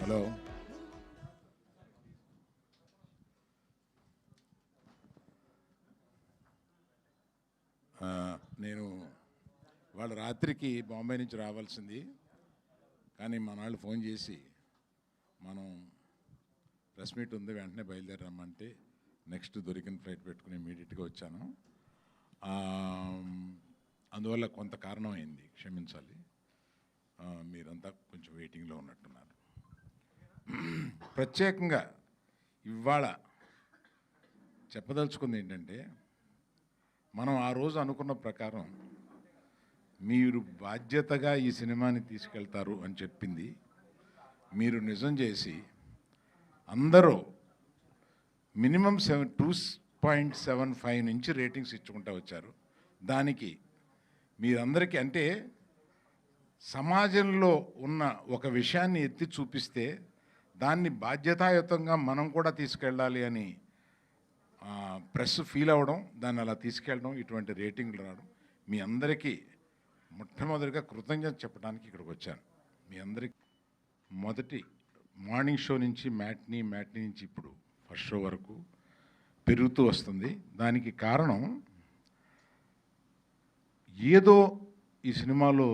Hello, నేను వాళ్ళ రాత్రికి బాంబే నుంచి రావాల్సింది, కానీ మన వాళ్ళు ఫోన్ చేసి మనం ప్రెస్ మీట్ ఉంది వెంటనే బయలుదేరమ్మంటే నెక్స్ట్ దొరికిన ఫ్లైట్ పెట్టుకుని ఇమీడియట్గా వచ్చాను. అందువల్ల కొంత కారణం అయింది, క్షమించాలి. మీరంతా కొంచెం వెయిటింగ్లో ఉన్నట్టున్నారు. ప్రత్యేకంగా ఇవాళ చెప్పదలుచుకుంది ఏంటంటే, మనం ఆ రోజు అనుకున్న ప్రకారం మీరు బాధ్యతగా ఈ సినిమాని తీసుకెళ్తారు అని చెప్పింది మీరు నిజం చేసి అందరూ మినిమం 2.75 నుంచి రేటింగ్స్ ఇచ్చుకుంటూ వచ్చారు. దానికి మీరందరికీ, అంటే సమాజంలో ఉన్న ఒక విషయాన్ని ఎత్తి చూపిస్తే దాన్ని బాధ్యతాయుతంగా మనం కూడా తీసుకెళ్ళాలి అని ప్రెస్ ఫీల్ అవ్వడం, దాన్ని అలా తీసుకెళ్ళడం, ఇటువంటి రేటింగ్లు రావడం, మీ అందరికీ మొట్టమొదటిగా కృతజ్ఞత చెప్పడానికి ఇక్కడికి వచ్చాను. మీ అందరికీ మొదటి మార్నింగ్ షో నుంచి మ్యాట్నీ నుంచి ఇప్పుడు ఫస్ట్ షో వరకు పెరుగుతూ వస్తుంది. దానికి కారణం ఏదో ఈ సినిమాలో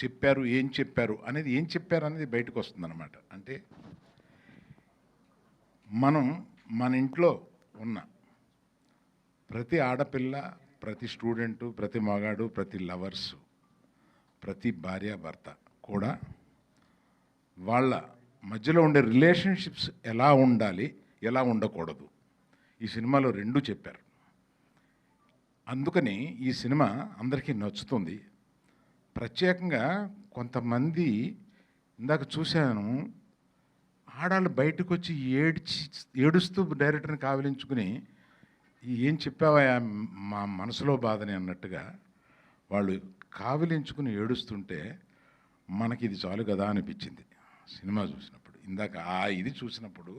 చెప్పారు, ఏం చెప్పారు అనేది బయటకు వస్తుందన్నమాట. అంటే మనం మన ఇంట్లో ఉన్న ప్రతి ఆడపిల్ల, ప్రతి స్టూడెంటు, ప్రతి మగాడు, ప్రతి లవర్సు, ప్రతి భార్యాభర్త కూడా వాళ్ళ మధ్యలో ఉండే రిలేషన్షిప్స్ ఎలా ఉండాలి, ఎలా ఉండకూడదు, ఈ సినిమాలో రెండూ చెప్పారు. అందుకని ఈ సినిమా అందరికీ నచ్చుతుంది. ప్రత్యేకంగా కొంతమంది, ఇందాక చూశాను, ఆడాళ్ళు బయటకు వచ్చి ఏడుస్తూ డైరెక్టర్ని కావలించుకుని ఏం చెప్పావా మా మనసులో బాధని అన్నట్టుగా వాళ్ళు కావిలించుకుని ఏడుస్తుంటే మనకి ఇది చాలు కదా అనిపించింది సినిమా చూసినప్పుడు. ఇందాక ఇది చూసినప్పుడు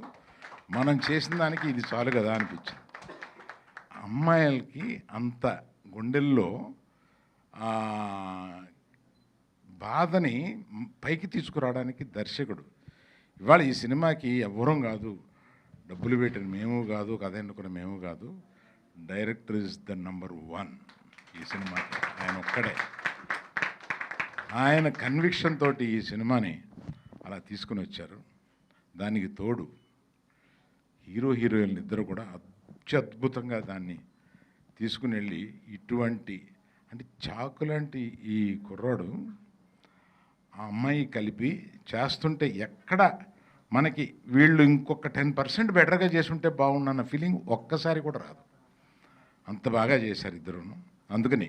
మనం చేసిన దానికి ఇది చాలు కదా అనిపించింది. అమ్మాయిలకి అంత గుండెల్లో బాధని పైకి తీసుకురావడానికి దర్శకుడు, ఇవాళ ఈ సినిమాకి ఎవ్వరం కాదు, డబ్బులు పెట్టిన మేము కాదు, కథ ఎన్నుకున్న మేము కాదు, డైరెక్టర్ ఇస్ ద నంబర్ 1 ఈ సినిమాకి. ఆయన ఒక్కడే, ఆయన కన్విక్షన్ తోటి ఈ సినిమాని అలా తీసుకుని వచ్చారు. దానికి తోడు హీరో హీరోయిన్లు ఇద్దరు కూడా అత్యద్భుతంగా దాన్ని తీసుకుని వెళ్ళి, ఇటువంటి అంటే చాకులాంటి ఈ కుర్రాడు ఆ అమ్మాయి కలిపి చేస్తుంటే ఎక్కడ మనకి వీళ్ళు ఇంకొక 10% బెటర్గా చేసుంటే బాగుండన్న ఫీలింగ్ ఒక్కసారి కూడా రాదు. అంత బాగా చేశారు ఇద్దరును. అందుకని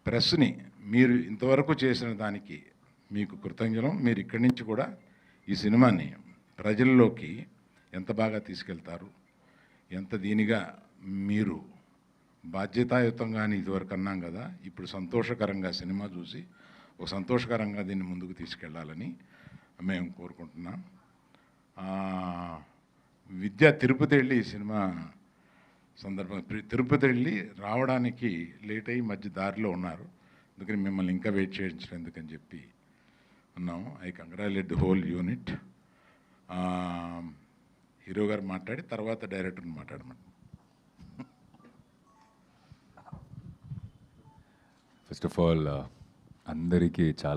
ప్రెస్ని మీరు ఇంతవరకు చేసిన దానికి మీకు కృతజ్ఞతలు. మీరు ఇక్కడి నుంచి కూడా ఈ సినిమాని ప్రజల్లోకి ఎంత బాగా తీసుకెళ్తారు, ఎంత దీనిగా మీరు బాధ్యతాయుతంగా అని ఇదివరకు అన్నాం కదా, ఇప్పుడు సంతోషకరంగా సినిమా చూసి ఒక సంతోషకరంగా దీన్ని ముందుకు తీసుకెళ్లాలని మేము కోరుకుంటున్నాం. విద్య తిరుపతి వెళ్ళి ఈ సినిమా సందర్భంగా తిరుపతి వెళ్ళి రావడానికి లేట్ అయ్యి మధ్య దారిలో ఉన్నారు. అందుకని మిమ్మల్ని ఇంకా వెయిట్ చేయించడం ఎందుకని చెప్పి ఉన్నాము. I congratulate the whole unit. Hero గారు మాట్లాడి తర్వాత డైరెక్టర్ని మాట్లాడమని. ఫస్ట్ ఆఫ్ ఆల్ అందరికీ చాలా